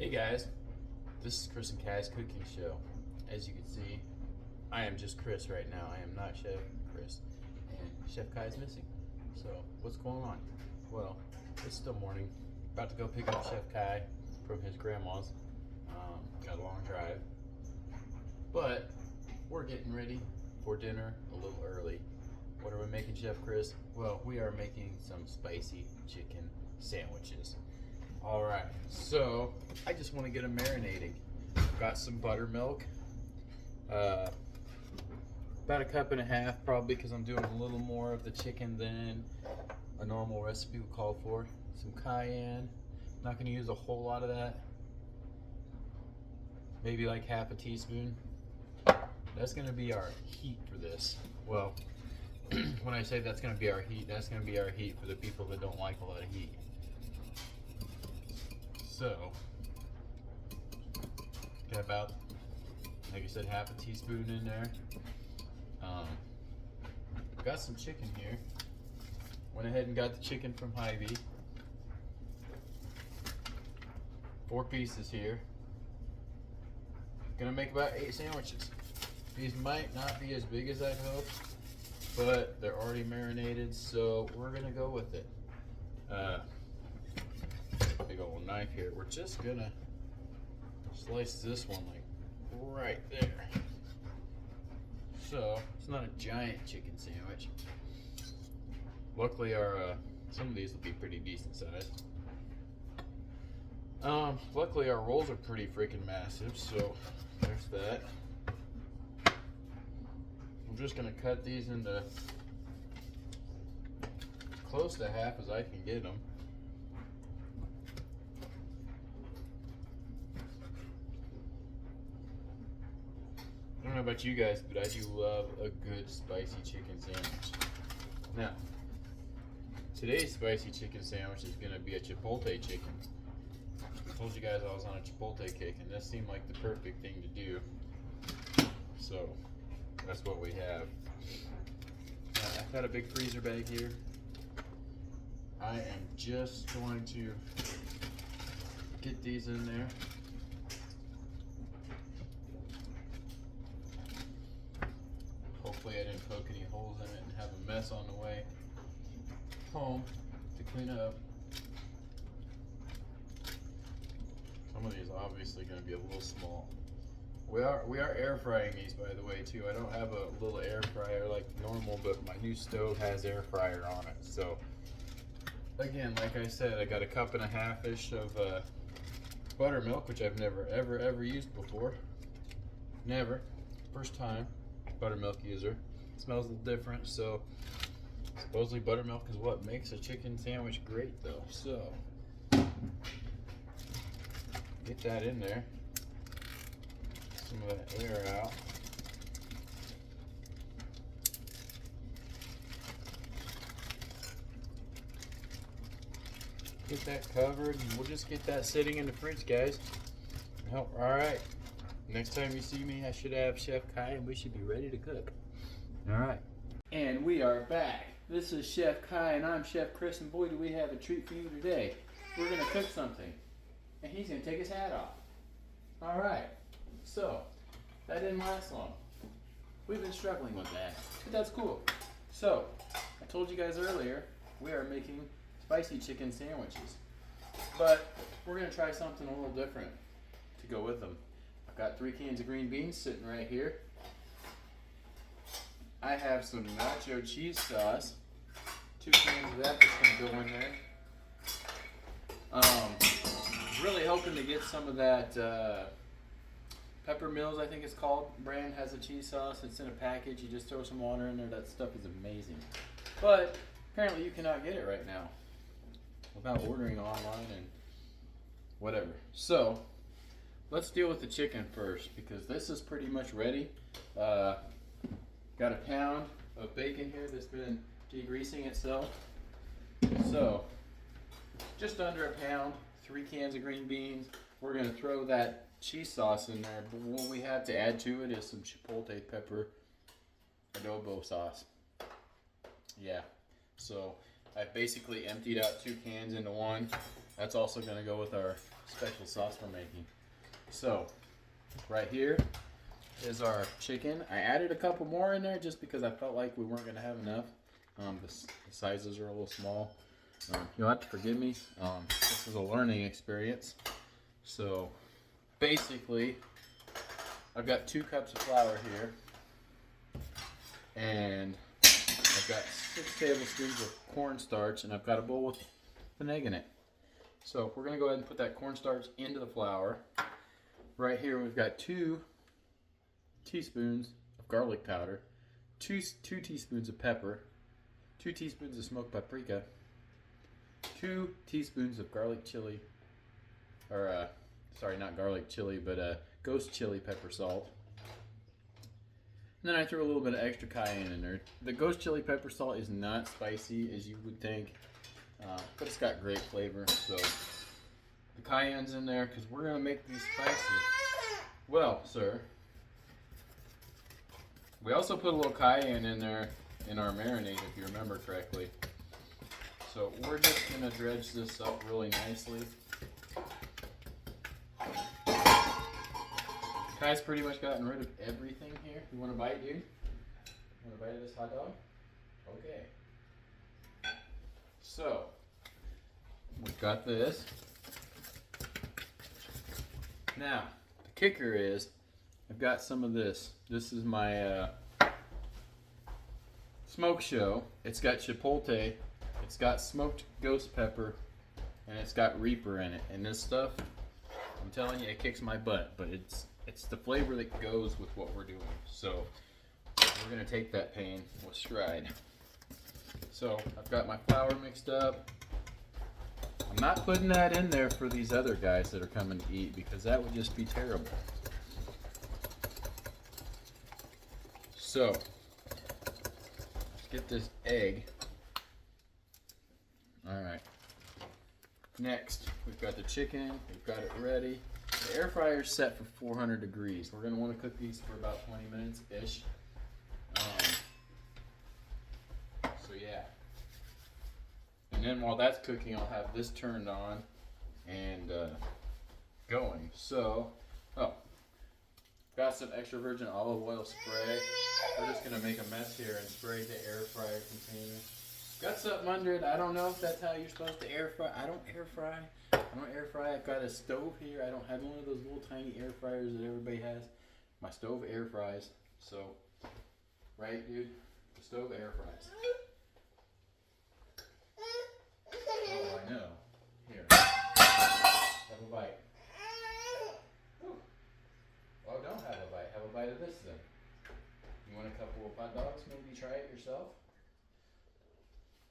Hey guys, this is Chris and Kai's cooking show. As you can see, I am just Chris right now. I am not Chef Chris, and Chef Kai is missing. So what's going on? Well, it's still morning. About to go pick up Chef Kai from his grandma's. Got a long drive, but we're getting ready for dinner a little early. What are we making, Chef Chris? Well, we are making some spicy chicken sandwiches. All right, so I just want to get them marinating. Got some buttermilk, about a cup and a half probably, because I'm doing a little more of the chicken than a normal recipe would call for. Some cayenne, not going to use a whole lot of that, maybe like half a teaspoon. That's going to be our heat for this. Well, when I say that's going to be our heat, that's going to be our heat for the people that don't like a lot of heat. So, got about, like I said, half a teaspoon in there. Got some chicken here. Went ahead and got the chicken from Hy-Vee. 4 pieces here. Gonna make about 8 sandwiches. These might not be as big as I'd hoped, but they're already marinated, so we're gonna go with it. Big old knife here. We're just gonna slice this one like right there. So it's not a giant chicken sandwich. Luckily, our some of these will be pretty decent sized. Luckily our rolls are pretty freaking massive, so there's that. I'm just gonna cut these into close to half as I can get them. I don't know about you guys, but I do love a good spicy chicken sandwich. Now, today's spicy chicken sandwich is going to be a Chipotle chicken. I told you guys I was on a Chipotle kick, and this seemed like the perfect thing to do. So, that's what we have. I've got a big freezer bag here. I am just going to get these in there. Hopefully I didn't poke any holes in it and have a mess on the way home to clean up. Some of these are obviously going to be a little small. We are air frying these, by the way, too. I don't have a little air fryer like normal, but my new stove has air fryer on it. So again, like I said, I got a cup and a half-ish of buttermilk, which I've never ever used before. Never. First time buttermilk user. It smells a little different, so supposedly buttermilk is what makes a chicken sandwich great, though. So get that in there. Some of that air out. Get that covered, and we'll just get that sitting in the fridge, guys. Oh, all right. Next time you see me, I should have Chef Kai, and we should be ready to cook. All right. And we are back. This is Chef Kai, and I'm Chef Chris, and boy, do we have a treat for you today. We're going to cook something, and he's going to take his hat off. All right. So, that didn't last long. We've been struggling with that, but that's cool. So, I told you guys earlier, we are making spicy chicken sandwiches, but we're going to try something a little different to go with them. I've got 3 cans of green beans sitting right here. I have some nacho cheese sauce. 2 cans of that that's going to go in there. Really hoping to get some of that Pepper Mills, I think it's called, brand has a cheese sauce. It's in a package. You just throw some water in there. That stuff is amazing. But apparently you cannot get it right now without ordering online and whatever. So let's deal with the chicken first, because this is pretty much ready. Got a pound of bacon here that's been degreasing itself. So just under a pound, 3 cans of green beans. We're going to throw that cheese sauce in there, but what we have to add to it is some Chipotle pepper adobo sauce. Yeah, so I basically emptied out 2 cans into one. That's also going to go with our special sauce we're making. So, right here is our chicken. I added a couple more in there just because I felt like we weren't going to have enough. The sizes are a little small. You'll have to forgive me. This is a learning experience. So, basically, I've got 2 cups of flour here. And I've got 6 tablespoons of cornstarch, and I've got a bowl with an egg in it. So we're going to go ahead and put that cornstarch into the flour. Right here we've got 2 teaspoons of garlic powder, 2 teaspoons of pepper, 2 teaspoons of smoked paprika, 2 teaspoons of garlic chili, or sorry, not garlic chili, but ghost chili pepper salt. And then I threw a little bit of extra cayenne in there. The ghost chili pepper salt is not spicy as you would think, but it's got great flavor. So the cayenne's in there because we're going to make these spicy. Well, sir, we also put a little cayenne in there in our marinate, if you remember correctly. So we're just going to dredge this up really nicely. Kai's pretty much gotten rid of everything here. You want a bite, dude? You want a bite of this hot dog? Okay. So, we've got this. Now, the kicker is, I've got some of this. This is my smoke show. It's got chipotle, it's got smoked ghost pepper, and it's got reaper in it. And this stuff, I'm telling you, it kicks my butt, but it's the flavor that goes with what we're doing. So we're gonna take that pain with stride. So I've got my flour mixed up. I'm not putting that in there for these other guys that are coming to eat because that would just be terrible. So let's get this egg. Alright. Next, we've got the chicken, we've got it ready. The air fryer is set for 400 degrees. We're going to want to cook these for about 20 minutes-ish. So yeah. And then while that's cooking, I'll have this turned on and going. So, got some extra virgin olive oil spray. We're just going to make a mess here and spray the air fryer container. Got something under it. I don't know if that's how you're supposed to air fry. I don't air fry. I've got a stove here. I don't have one of those little tiny air fryers that everybody has. My stove air fries. So, right, dude? The stove air fries. Oh, I know. Here. Have a bite. Ooh. Oh, don't have a bite. Have a bite of this then. You want a couple of hot dogs? Maybe try it yourself?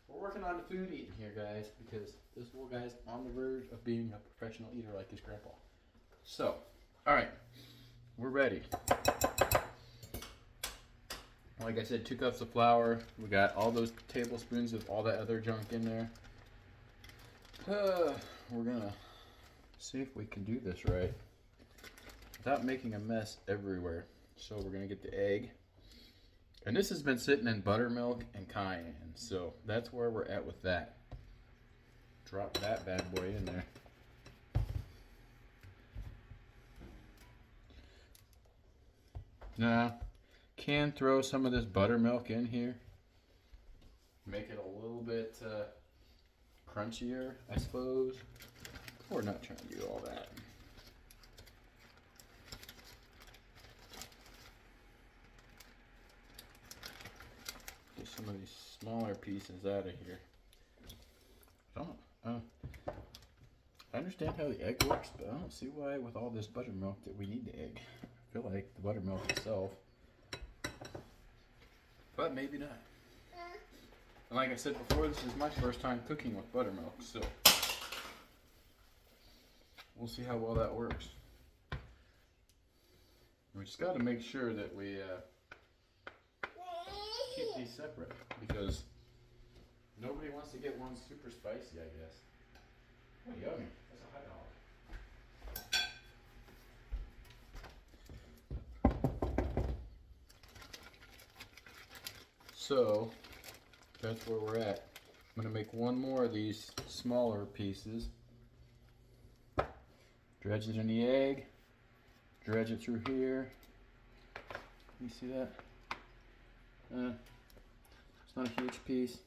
We're working on the food eating here, guys, because this little guy's on the verge of being a professional eater like his grandpa. So, alright, we're ready. Like I said, 2 cups of flour. We got all those tablespoons of all that other junk in there. We're gonna see if we can do this right without making a mess everywhere. So we're gonna get the egg. And this has been sitting in buttermilk and cayenne, so that's where we're at with that. Drop that bad boy in there. Now, can throw some of this buttermilk in here. Make it a little bit crunchier, I suppose. We're not trying to do all that. Get some of these smaller pieces out of here. I understand how the egg works, but I don't see why with all this buttermilk that we need the egg. I feel like the buttermilk itself. But maybe not. And like I said before, this is my first time cooking with buttermilk, so we'll see how well that works. We just got to make sure that we keep these separate because nobody wants to get one super spicy, I guess. Oh, yummy. That's a hot dog. So, that's where we're at. I'm going to make one more of these smaller pieces. Dredge it in the egg. Dredge it through here. You see that? It's not a huge piece.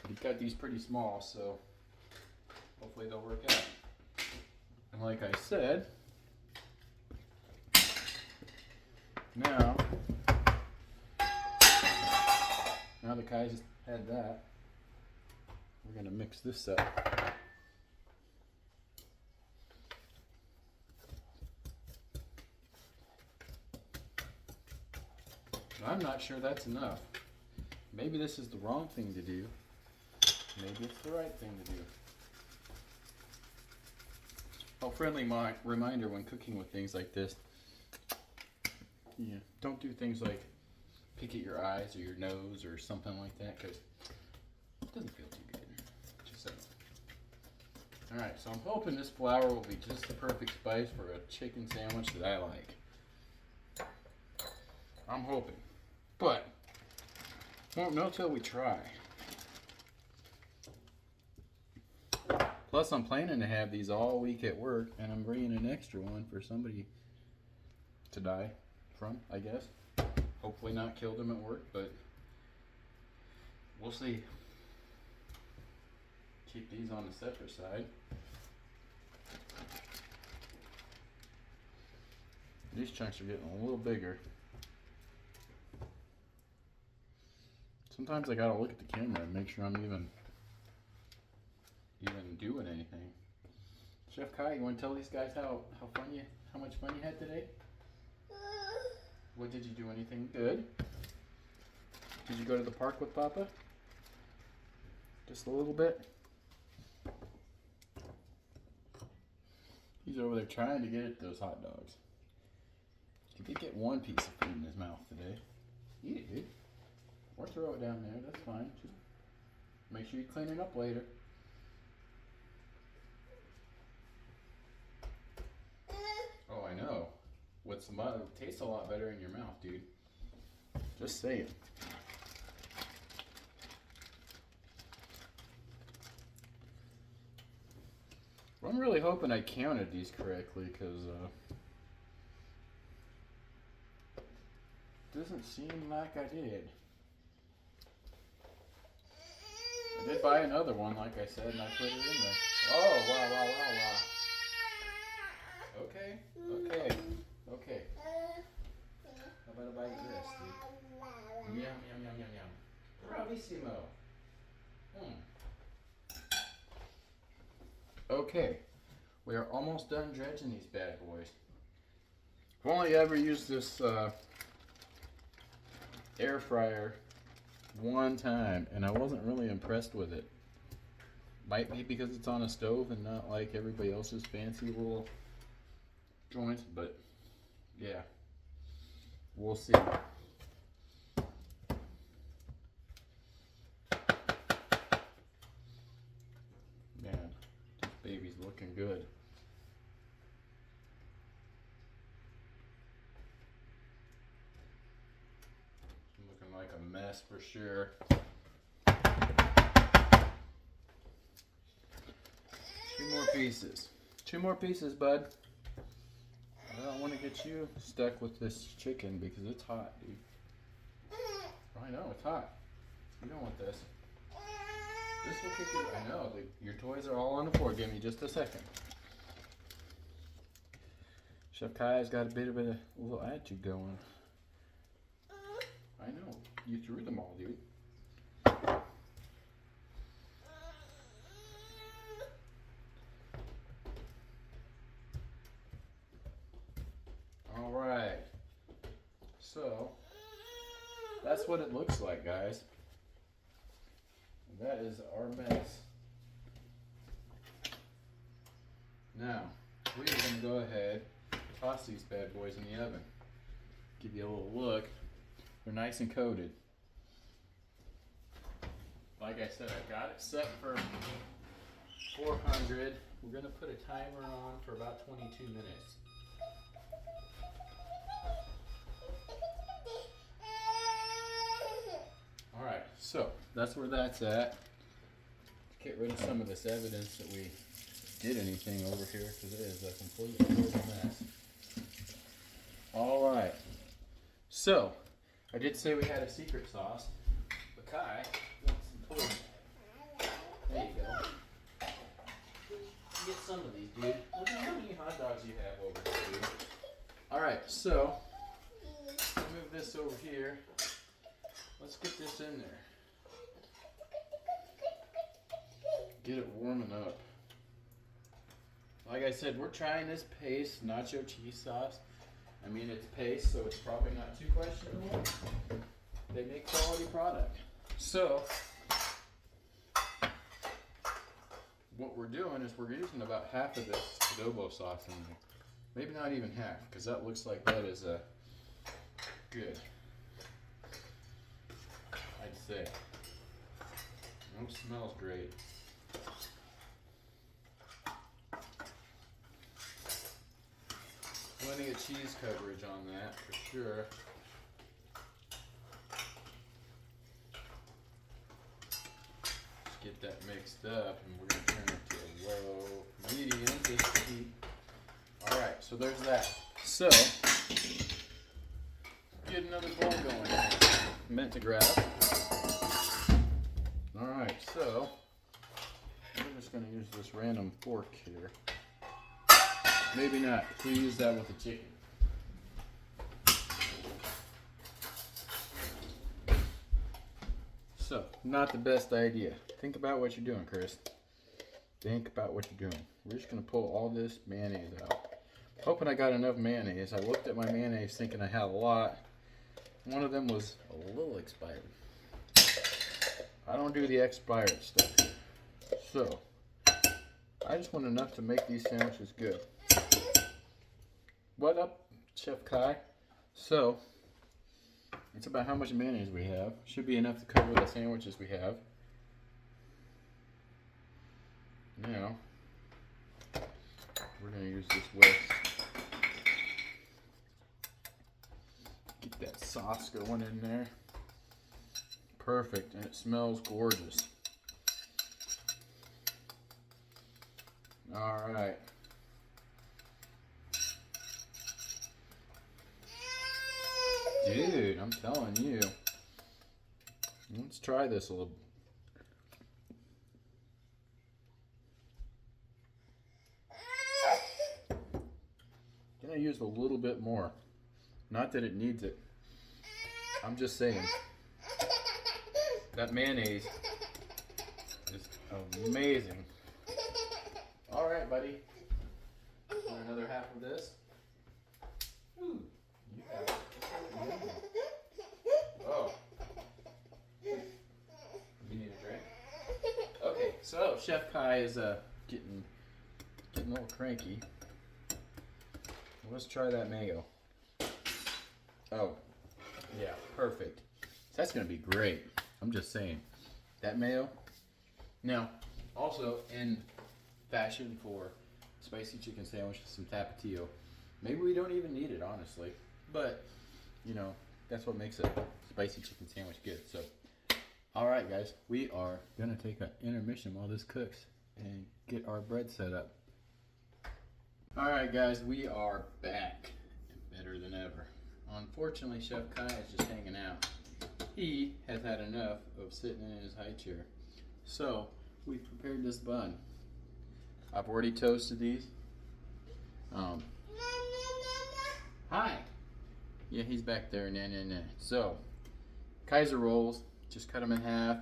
We got these pretty small, so hopefully they'll work out. And like I said, now the guys had that, we're gonna mix this up. I'm not sure that's enough. Maybe this is the wrong thing to do. Maybe it's the right thing to do. Oh, friendly reminder when cooking with things like this. Yeah, don't do things like pick at your eyes or your nose or something like that, because it doesn't feel too good. Just saying. Alright, so I'm hoping this flour will be just the perfect spice for a chicken sandwich that I like. I'm hoping. But won't know till we try. Plus, I'm planning to have these all week at work, and I'm bringing an extra one for somebody to die from, I guess. Hopefully not kill them at work, but we'll see. Keep these on the separate side. These chunks are getting a little bigger. Sometimes I gotta look at the camera and make sure I'm even doing anything. Chef Kai, you want to tell these guys how much fun you had today? What did you do? Anything good? Did you go to the park with Papa? Just a little bit? He's over there trying to get at those hot dogs. He did get one piece of food in his mouth today. Eat it, dude. Or throw it down there, that's fine. Just make sure you clean it up later. Oh, I know. It tastes a lot better in your mouth, dude. Just saying. Well, I'm really hoping I counted these correctly, because doesn't seem like I did. I did buy another one, like I said, and I put it in there. Oh, wow. Okay. How about a bite of this, dude? Yum. Bravissimo. Okay, we are almost done dredging these bad boys. I've only ever used this air fryer one time, and I wasn't really impressed with it. Might be because it's on a stove and not like everybody else's fancy little joints, but yeah, we'll see. Man, this baby's looking good. Looking like a mess for sure. Two more pieces, bud. I don't want to get you stuck with this chicken because it's hot, dude. I know, it's hot. You don't want this. This will kick you. I know, your toys are all on the floor. Give me just a second. Chef Kai's got a bit of a little attitude going. I know. You threw them all, dude. Alright. So, that's what it looks like, guys. That is our mess. Now, we're going to go ahead and toss these bad boys in the oven. Give you a little look. They're nice and coated. Like I said, I got it set for 400. We're going to put a timer on for about 22 minutes. Alright, so that's where that's at. Get rid of some of this evidence that we get anything over here because it is a complete mess. All right. So, I did say we had a secret sauce, but Kai wants some pudding. There you go. Get some of these, dude. Look at how many hot dogs you have over here, dude. Alright, so, move this over here. Let's get this in there. Get it warming up. Like I said, we're trying this paste nacho cheese sauce. I mean, it's paste, so it's probably not too questionable. They make quality product. So, what we're doing is we're using about half of this adobo sauce in there. Maybe not even half, because that looks like that is good. I'd say. It smells great. Plenty of cheese coverage on that for sure. Just get that mixed up, and we're going to turn it to a low, medium heat. Alright, so there's that. So, get another bowl going here. Meant to grab. Alright, so, we're just going to use this random fork here. Maybe not. We use that with the chicken. So, not the best idea. Think about what you're doing, Chris. Think about what you're doing. We're just going to pull all this mayonnaise out. Hoping I got enough mayonnaise. I looked at my mayonnaise thinking I had a lot. One of them was a little expired. I don't do the expired stuff. So, I just want enough to make these sandwiches good. What up, Chef Kai? So, it's about how much mayonnaise we have. Should be enough to cover the sandwiches we have. Now, we're going to use this whisk. Get that sauce going in there. Perfect, and it smells gorgeous. All right. Dude, I'm telling you. Let's try this a little. Can I use a little bit more? Not that it needs it. I'm just saying. That mayonnaise is amazing. All right, buddy. Want another half of this? Ooh, you have it. Oh. You need a drink? Okay, so Chef Kai is getting a little cranky. Let's try that mayo. Oh, yeah, perfect. That's gonna be great. I'm just saying. That mayo. Now, also in fashion for spicy chicken sandwich, some Tapatio. Maybe we don't even need it, honestly. But, you know, that's what makes a spicy chicken sandwich good. So, alright guys, we are going to take an intermission while this cooks and get our bread set up. Alright guys, we are back and better than ever. Unfortunately, Chef Kai is just hanging out. He has had enough of sitting in his high chair. So, we prepared this bun. I've already toasted these. Hi. Yeah, he's back there. Nah. So, Kaiser rolls. Just cut them in half.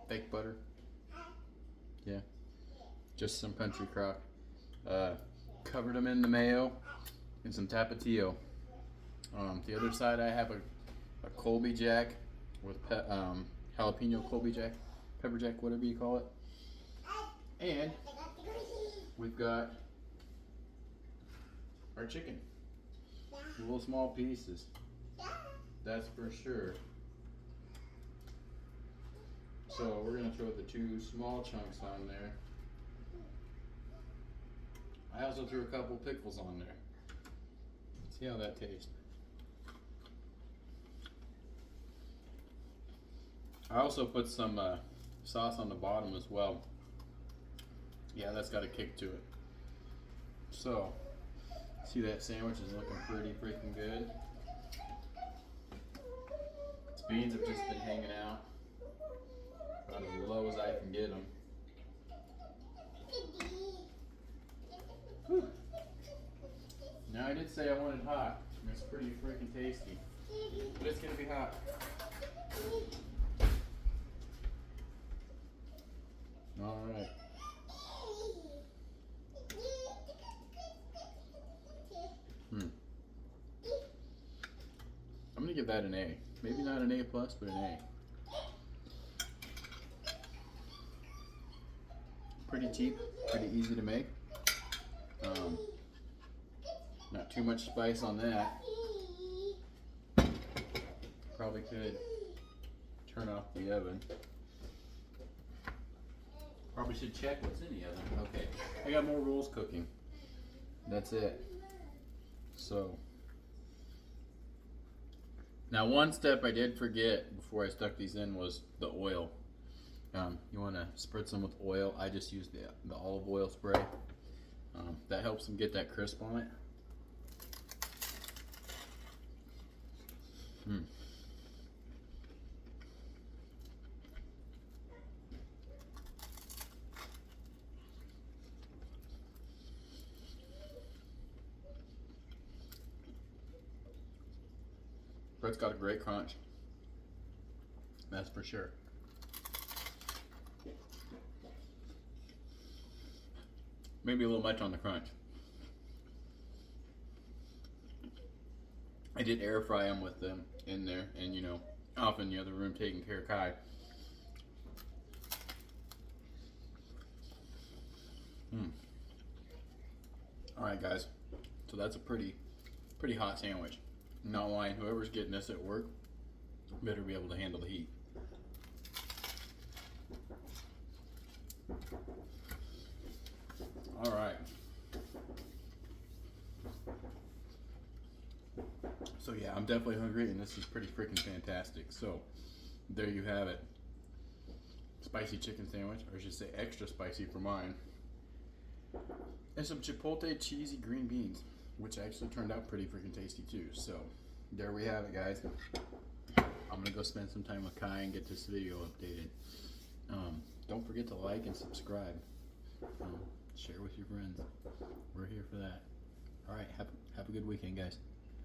Baked butter. Yeah. Just some country crock. Covered them in the mayo and some Tapatio. The other side, I have a Colby Jack with jalapeno Colby Jack, pepper jack, whatever you call it. And we've got our chicken. Little small pieces. That's for sure. So we're going to throw the 2 small chunks on there. I also threw a couple pickles on there. See how that tastes. I also put some sauce on the bottom as well. Yeah, that's got a kick to it. So, see that sandwich is looking pretty freaking good. Its beans have just been hanging out about as low as I can get them. Whew. Now I did say I wanted hot. It's pretty freaking tasty, but it's gonna be hot. All right. I'm gonna give that an A. Maybe not an A plus, but an A. Pretty cheap, pretty easy to make. Not too much spice on that. Probably could turn off the oven. Probably should check what's in the oven. Okay, I got more rolls cooking. That's it. So, now one step I did forget before I stuck these in was the oil. You want to spritz them with oil. I just use the olive oil spray. That helps them get that crisp on it. Bread's got a great crunch. That's for sure. Maybe a little much on the crunch. I did air fry them with them in there, and you know, off in the other room taking care of Kai. Alright guys, so that's a pretty hot sandwich. Not lying, whoever's getting this at work better be able to handle the heat. Alright. So yeah, I'm definitely hungry and this is pretty freaking fantastic. So there you have it. Spicy chicken sandwich, or I should say extra spicy for mine. And some Chipotle cheesy green beans, which actually turned out pretty freaking tasty too. So there we have it, guys. I'm gonna go spend some time with Kai and get this video updated. Don't forget to like and subscribe. Share with your friends. We're here for that. All right, have a good weekend, guys.